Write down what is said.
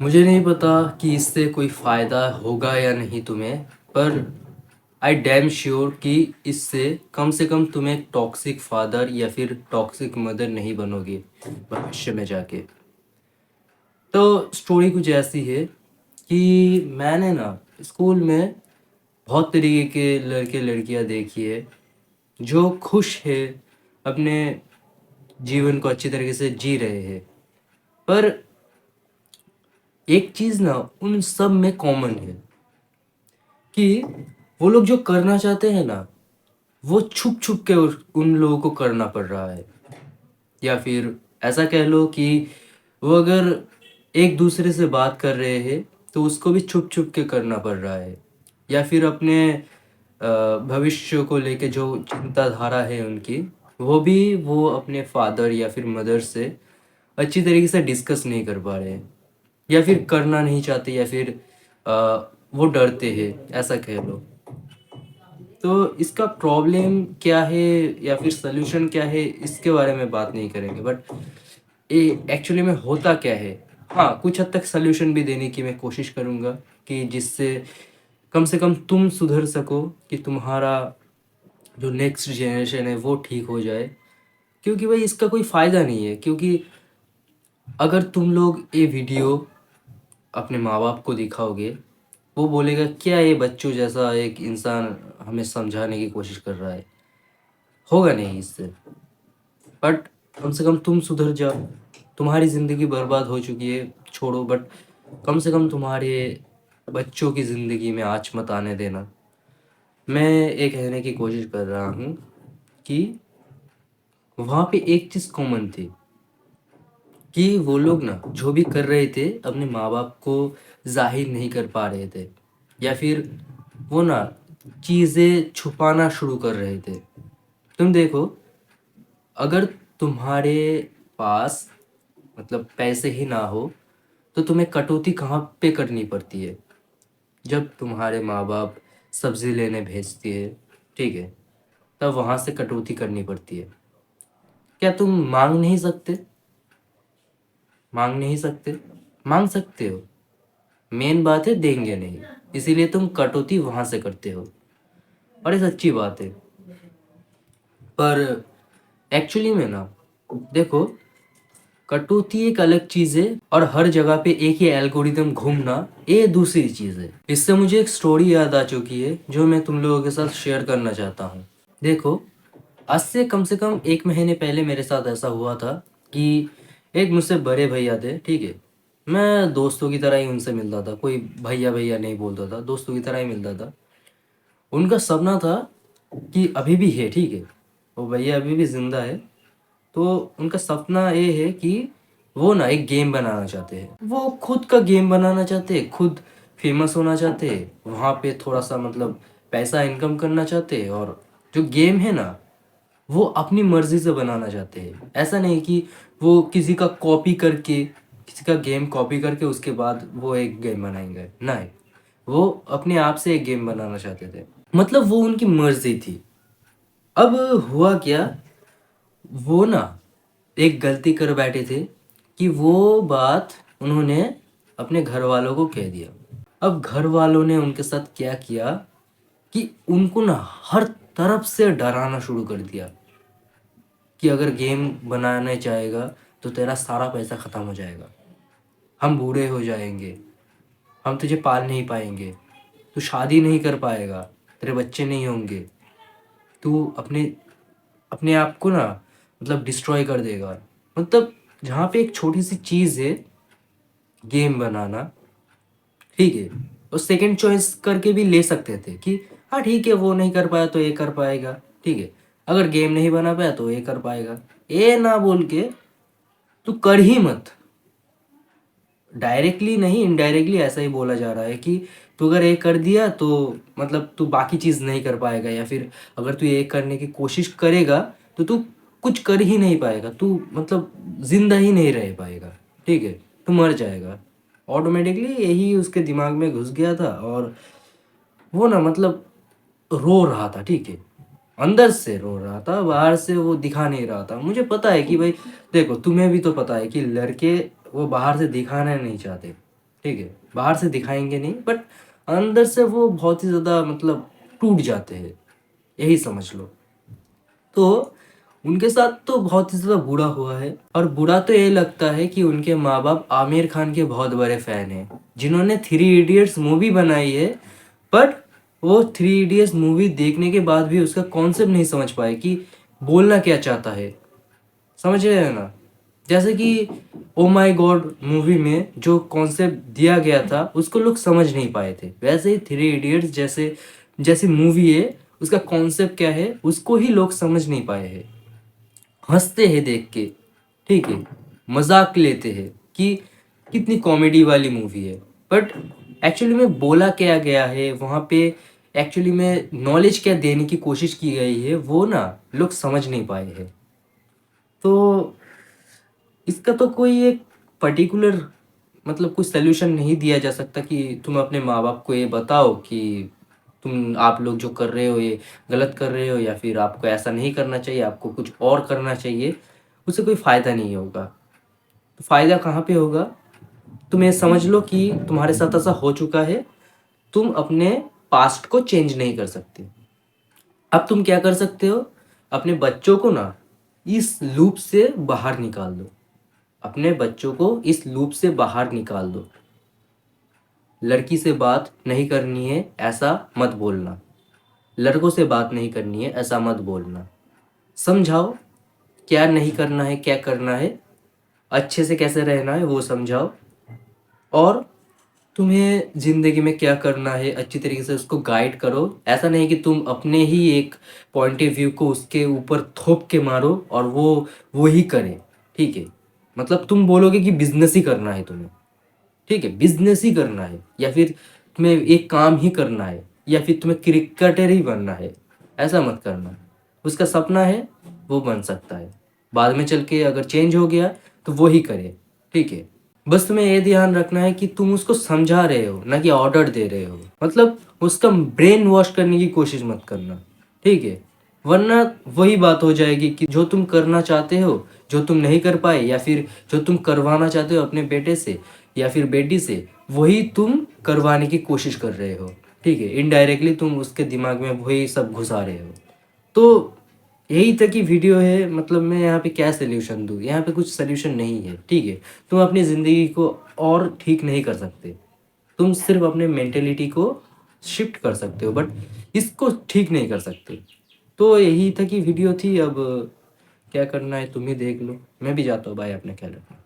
मुझे नहीं पता कि इससे कोई फ़ायदा होगा या नहीं तुम्हें, पर आई डैम श्योर कि इससे कम से कम तुम एक टॉक्सिक फादर या फिर टॉक्सिक मदर नहीं बनोगे भविष्य में जाके। तो स्टोरी कुछ ऐसी है कि मैंने ना स्कूल में बहुत तरीके के लड़के लड़कियां देखी है जो खुश है, अपने जीवन को अच्छी तरीके से जी रहे हैं। पर एक चीज़ ना उन सब में कॉमन है कि वो लोग जो करना चाहते हैं ना, वो छुप छुप के उन लोगों को करना पड़ रहा है। या फिर ऐसा कह लो कि वो अगर एक दूसरे से बात कर रहे हैं तो उसको भी छुप छुप के करना पड़ रहा है। या फिर अपने भविष्य को लेके जो चिंताधारा है उनकी, वो भी वो अपने फादर या फिर मदर से अच्छी तरीके से डिस्कस नहीं कर पा रहे हैं, या फिर करना नहीं चाहते, या फिर अ, वो डरते हैं, ऐसा कह लो। तो इसका प्रॉब्लम क्या है या फिर सल्यूशन क्या है, इसके बारे में बात नहीं करेंगे, बट ये एक्चुअली में होता क्या है। हाँ, कुछ हद तक सल्यूशन भी देने की मैं कोशिश करूँगा कि जिससे कम से कम तुम सुधर सको, कि तुम्हारा जो नेक्स्ट जनरेशन है वो ठीक हो जाए। क्योंकि भाई इसका कोई फ़ायदा नहीं है, क्योंकि अगर तुम लोग ये वीडियो अपने माँ बाप को दिखाओगे, वो बोलेगा क्या ये बच्चों जैसा एक इंसान हमें समझाने की कोशिश कर रहा है। होगा नहीं इससे। बट कम से कम तुम सुधर जाओ। तुम्हारी ज़िंदगी बर्बाद हो चुकी है, छोड़ो, बट कम से कम तुम्हारे बच्चों की ज़िंदगी में आँच मत आने देना। मैं ये कहने की कोशिश कर रहा हूँ कि वहाँ पे एक चीज़ कॉमन थी कि वो लोग ना जो भी कर रहे थे अपने माँ बाप को ज़ाहिर नहीं कर पा रहे थे, या फिर वो ना चीज़ें छुपाना शुरू कर रहे थे। तुम देखो, अगर तुम्हारे पास मतलब पैसे ही ना हो तो तुम्हें कटौती कहाँ पे करनी पड़ती है? जब तुम्हारे माँ बाप सब्ज़ी लेने भेजती है, ठीक है, तब वहाँ से कटौती करनी पड़ती है। क्या तुम माँग नहीं सकते? माँग नहीं सकते? माँग सकते हो। मेन बात है देंगे नहीं, इसीलिए तुम कटौती वहाँ से करते हो, और ये सच्ची बात है। पर एक्चुअली में ना देखो, कटौती एक अलग चीज़ है और हर जगह पे एक ही एल्गोरिदम घूमना ये दूसरी चीज़ है। इससे मुझे एक स्टोरी याद आ चुकी है जो मैं तुम लोगों के साथ शेयर करना चाहता हूँ। देखो, आज से कम 1 महीने पहले मेरे साथ ऐसा हुआ था कि एक मुझसे बड़े भैया थे, ठीक है। मैं दोस्तों की तरह ही उनसे मिलता था, कोई भैया भैया नहीं बोलता था, दोस्तों की तरह ही मिलता था। उनका सपना था कि अभी भी है, ठीक है, वो भैया अभी भी ज़िंदा है। तो उनका सपना ये है कि वो ना एक गेम बनाना चाहते हैं, वो खुद का गेम बनाना चाहते हैं, खुद फेमस होना चाहते हैं, वहाँ पे थोड़ा सा मतलब पैसा इनकम करना चाहते हैं, और जो गेम है ना वो अपनी मर्जी से बनाना चाहते हैं। ऐसा नहीं कि वो किसी का कॉपी करके, किसी का गेम कॉपी करके उसके बाद वो एक गेम बनाएंगे, नहीं, वो अपने आप से एक गेम बनाना चाहते थे। मतलब वो उनकी मर्जी थी। अब हुआ क्या, वो ना एक गलती कर बैठे थे कि वो बात उन्होंने अपने घर वालों को कह दिया। अब घर वालों ने उनके साथ क्या किया कि उनको ना हर तरफ से डराना शुरू कर दिया कि अगर गेम बनाने चाहेगा तो तेरा सारा पैसा ख़त्म हो जाएगा, हम बूढ़े हो जाएंगे, हम तुझे पाल नहीं पाएंगे, तू शादी नहीं कर पाएगा, तेरे बच्चे नहीं होंगे, तू अपने अपने आप को ना मतलब डिस्ट्रॉय कर देगा। मतलब जहाँ पे एक छोटी सी चीज़ है, गेम बनाना, ठीक है, और सेकंड चॉइस करके भी ले सकते थे कि हाँ ठीक है, वो नहीं कर पाया तो ये कर पाएगा, ठीक है, अगर गेम नहीं बना पाया तो ये कर पाएगा। ये ना बोल के तू कर ही मत। डायरेक्टली नहीं, इनडायरेक्टली ऐसा ही बोला जा रहा है कि तू अगर ये कर दिया तो मतलब तू बाकी चीज़ नहीं कर पाएगा, या फिर अगर तू ये करने की कोशिश करेगा तो तू कुछ कर ही नहीं पाएगा, तू मतलब जिंदा ही नहीं रह पाएगा, ठीक है, तू मर जाएगा। ऑटोमेटिकली यही उसके दिमाग में घुस गया था, और वो ना मतलब रो रहा था, ठीक है, अंदर से रो रहा था, बाहर से वो दिखा नहीं रहा था। मुझे पता है कि भाई देखो, तुम्हें भी तो पता है कि लड़के वो बाहर से दिखाना नहीं चाहते, ठीक है, बाहर से दिखाएंगे नहीं बट अंदर से वो बहुत ही ज़्यादा मतलब टूट जाते हैं, यही समझ लो। तो उनके साथ तो बहुत ही ज़्यादा बुरा हुआ है, और बुरा तो ये लगता है कि उनके माँ बाप आमिर खान के बहुत बड़े फ़ैन हैं, जिन्होंने थ्री इडियट्स मूवी बनाई है। बट वो थ्री इडियट्स मूवी देखने के बाद भी उसका कॉन्सेप्ट नहीं समझ पाए कि बोलना क्या चाहता है। समझ रहे हैं ना? जैसे कि ओ माई गॉड मूवी में जो कॉन्सेप्ट दिया गया था उसको लोग समझ नहीं पाए थे, वैसे ही थ्री इडियट्स जैसे जैसी मूवी है, उसका कॉन्सेप्ट क्या है उसको ही लोग समझ नहीं पाए हैं। हंसते हैं देख के, ठीक है, मजाक लेते हैं कि कितनी कॉमेडी वाली मूवी है, बट एक्चुअली में बोला क्या गया है वहाँ पे, एक्चुअली में नॉलेज क्या देने की कोशिश की गई है वो ना लोग समझ नहीं पाए हैं। तो इसका तो कोई एक पर्टिकुलर मतलब कोई सल्यूशन नहीं दिया जा सकता कि तुम अपने माँ बाप को ये बताओ कि तुम आप लोग जो कर रहे हो ये गलत कर रहे हो, या फिर आपको ऐसा नहीं करना चाहिए, आपको कुछ और करना चाहिए। उससे कोई फ़ायदा नहीं होगा। तो फ़ायदा कहाँ पे होगा? तुम ये समझ लो कि तुम्हारे साथ ऐसा हो चुका है, तुम अपने पास्ट को चेंज नहीं कर सकते। अब तुम क्या कर सकते हो? अपने बच्चों को ना इस लूप से बाहर निकाल दो। अपने बच्चों को इस लूप से बाहर निकाल दो। लड़की से बात नहीं करनी है ऐसा मत बोलना, लड़कों से बात नहीं करनी है ऐसा मत बोलना। समझाओ क्या नहीं करना है, क्या करना है, अच्छे से कैसे रहना है वो समझाओ। और तुम्हें ज़िंदगी में क्या करना है अच्छी तरीके से उसको गाइड करो। ऐसा नहीं कि तुम अपने ही एक पॉइंट ऑफ व्यू को उसके ऊपर थोप के मारो और वो ही करे। ठीक है, मतलब तुम बोलोगे कि बिजनेस ही करना है तुम्हें, ठीक है, बिजनेस ही करना है, या फिर तुम्हें एक काम ही करना है, या फिर तुम्हें क्रिकेटर ही बनना है, ऐसा मत करना। उसका सपना है वो बन सकता है, बाद में चल के अगर चेंज हो गया तो वो ही करे। ठीक है, बस तुम्हें ये ध्यान रखना है कि तुम उसको समझा रहे हो ना कि ऑर्डर दे रहे हो, मतलब उसका ब्रेन वॉश करने की कोशिश मत करना। ठीक है, वरना वही बात हो जाएगी कि जो तुम करना चाहते हो जो तुम नहीं कर पाए, या फिर जो तुम करवाना चाहते हो अपने बेटे से या फिर बेटी से, वही तुम करवाने की कोशिश कर रहे हो। ठीक है, इनडायरेक्टली तुम उसके दिमाग में वही सब घुसा रहे हो। तो यही तक की वीडियो है, मतलब मैं यहाँ पे क्या सल्यूशन दूँ? यहाँ पे कुछ सल्यूशन नहीं है। ठीक है, तुम अपनी ज़िंदगी को और ठीक नहीं कर सकते, तुम सिर्फ अपने मेंटेलिटी को शिफ्ट कर सकते हो, बट इसको ठीक नहीं कर सकते। तो यही तक की वीडियो थी। अब क्या करना है तुम ही देख लो, मैं भी जाता हूँ, बाय, अपने ख्याल रखना।